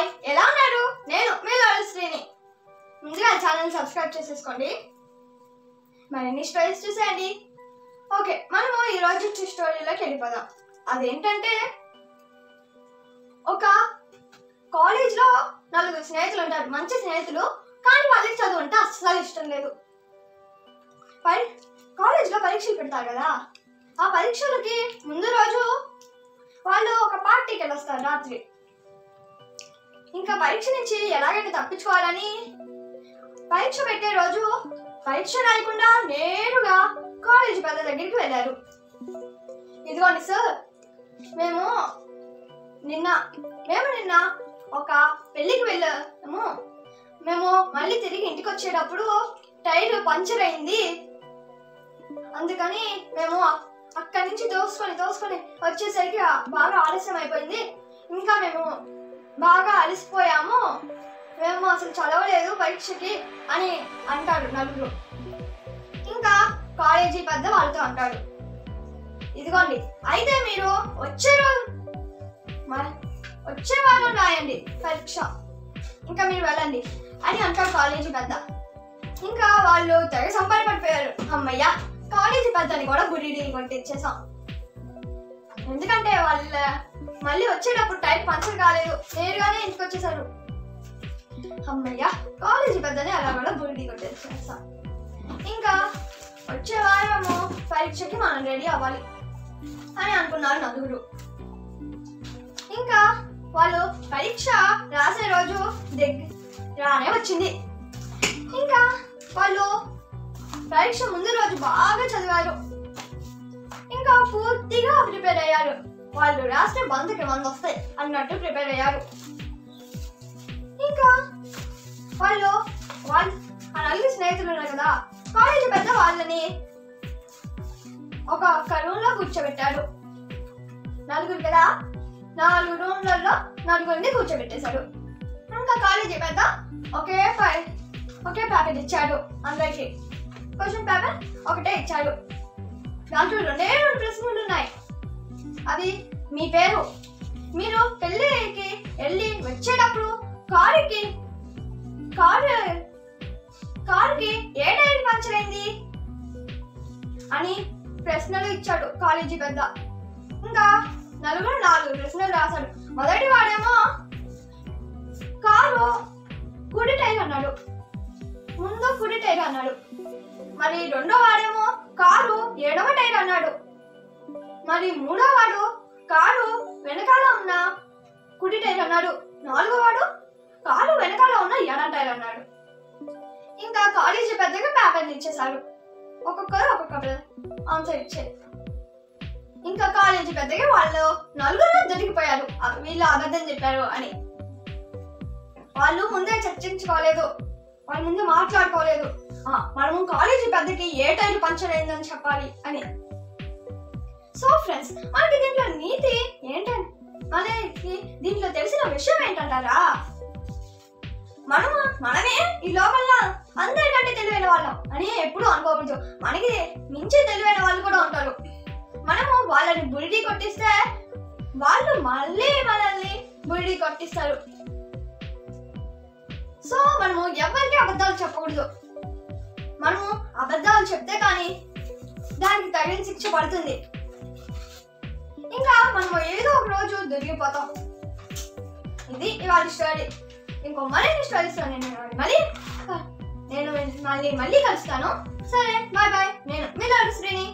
Hi, ఎలా ఉన్నారు? నేను మీ శ్రీని. ముందుగా ఛానల్ సబ్స్క్రైబ్ చేసేసుకోండి, మరిన్ని స్టోరీస్ చూసేయండి. ఓకే, మనము ఈరోజు స్టోరీలోకి వెళ్ళిపోదాం. అదేంటంటే, ఒక కాలేజ్లో 4 స్నేహితులు ఉంటారు, మంచి స్నేహితులు. కానీ వాళ్ళకి చదువు అంటే అస్సలు ఇష్టం లేదు. కాలేజ్లో పరీక్షలు పెడతారు కదా, ఆ పరీక్షలకి ముందు రోజు వాళ్ళు ఒక పార్టీకి వెళ్ళొస్తారు రాత్రి. ఇంకా పరీక్ష నుంచి ఎలాగైనా తప్పించుకోవాలని పరీక్ష పెట్టే రోజు పరీక్ష రాయకుండా నేరుగా కాలేజ్ పెద్ద దగ్గరికి వెళ్ళారు. ఇదిగోండి సార్, మేము నిన్న ఒక పెళ్లికి వెళ్ళాము. మేము మళ్ళీ తిరిగి ఇంటికి వచ్చేటప్పుడు టైర్ పంచర్ అయింది. అందుకని మేము అక్కడి నుంచి తోసుకొని వచ్చేసరికి బాగా ఆలస్యం అయిపోయింది. ఇంకా మేము బాగా అలసిపోయాము, మేము అసలు చదవలేదు పరీక్షకి అని అంటారు నలుగురు. ఇంకా కాలేజీ పెద్ద వాళ్ళతో అంటాడు, ఇదిగోండి అయితే మీరు వచ్చే వారం రాయండి పరీక్ష, ఇంకా మీరు వెళ్ళండి అని అంటారు కాలేజీ పెద్ద. ఇంకా వాళ్ళు తెగ సంబరపడిపోయారు. అమ్మయ్య, కాలేజీ పెద్దని కూడా గుడిని కొట్టించేసాం. ఎందుకంటే వాళ్ళు మళ్ళీ వచ్చేటప్పుడు టైర్ పంచర్ కాలేదు, నేరుగానే ఇంటికి వచ్చేసారు. అమ్మయ్య, కాలేజీ పెద్దని అలా కూడా గుడి కొట్టేసేసాం. ఇంకా వచ్చే వారము పరీక్షకి మనం రెడీ అవ్వాలి అని అనుకున్నారు నలుగురు. ఇంకా వాళ్ళు పరీక్ష రాసే రోజు రానే వచ్చింది. ఇంకా వాళ్ళు పరీక్ష ముందు రోజు బాగా చదివారు, ఇంకా పూర్తిగా ప్రిపేర్ అయ్యారు. వాళ్ళు రాస్తే 100కి 100 వస్తాయి అన్నట్టు ప్రిపేర్ అయ్యారు. ఇంకా వాళ్ళు ఆ 4 స్నేహితులు ఉన్నారు కదా, కాలేజీ పెద్ద వాళ్ళని ఒక రూమ్ లో కూర్చోబెట్టారు. 4 కదా, 4 రూమ్లలో 4ని కూర్చోబెట్టేశాడు. ఇంకా కాలేజీ పెద్ద ఒకే పేపర్ ఇచ్చాడు అందరికి. క్వశ్చన్ పేపర్ ఒకటే ఇచ్చాడు. దాంట్లో 2 ప్రశ్నలు ఉన్నాయి. అవి మీ పేరు, మీరు పెళ్ళికి వెళ్ళి వచ్చేటప్పుడు కారుకి ఏ టైర్ పంచర్ అయింది అని ప్రశ్నలు ఇచ్చాడు కాలేజీ పెద్ద. ఇంకా 4 ప్రశ్నలు రాశాడు. మొదటి వాడేమో కారు కుడి టైర్ అన్నాడు, ముందు కుడి టైర్ అన్నాడు. మరి 2వ వాడేమో కారు ఎడమ టైర్ అన్నాడు. మరి 3వ వాడు కారు వెనకాల ఉన్న కుడి టైర్ అన్నాడు. 4వ వాడు కారు వెనకాల ఉన్న ఎడమ టైర్ అన్నాడు. ఇంకా కాలేజీ పెద్దగా పేపర్లు ఇచ్చేశారు, ఒక్కొక్కరు ఆన్సర్ ఇచ్చారు. ఇంకా కాలేజీ పెద్దగా వాళ్ళు 4 దొరికిపోయారు, వీళ్ళు అబద్ధం చెప్పారు అని. వాళ్ళు ముందే చర్చించుకోలేదు, వాళ్ళ ముందు మాట్లాడుకోలేదు. మనము కాలేజీ పెద్దకి ఏ టైర్ పంచర్ అయిందని చెప్పాలి అని. సో ఫ్రెండ్స్, మనకి దీంట్లో నీతి ఏంటంటే, మనకి దీంట్లో తెలిసిన విషయం ఏంటంటారా, మనమే ఈ లోకల్లో అందరికంటే తెలివైన వాళ్ళం అని ఎప్పుడు అనుకోకూడదు. మనకి మించి తెలివైన వాళ్ళు కూడా ఉంటారు. మనము వాళ్ళని బురిడి కొట్టిస్తే వాళ్ళు మళ్ళీ మనల్ని బురిడి కొట్టిస్తారు. సో మనము ఎవరికి అబద్ధాలు చెప్పకూడదు. మనము అబద్ధాలు చెప్తే కానీ దానికి తగిన శిక్ష పడుతుంది. ఇంకా మనము ఏదో ఒక రోజు దొరికిపోతాం. ఇది ఇవాళ స్టోరీ. ఇంకో మరిన్ని స్టోరీస్తో నేను మళ్ళీ కలుస్తాను. సరే, బాయ్ బాయ్. నేను మీ శ్రీని.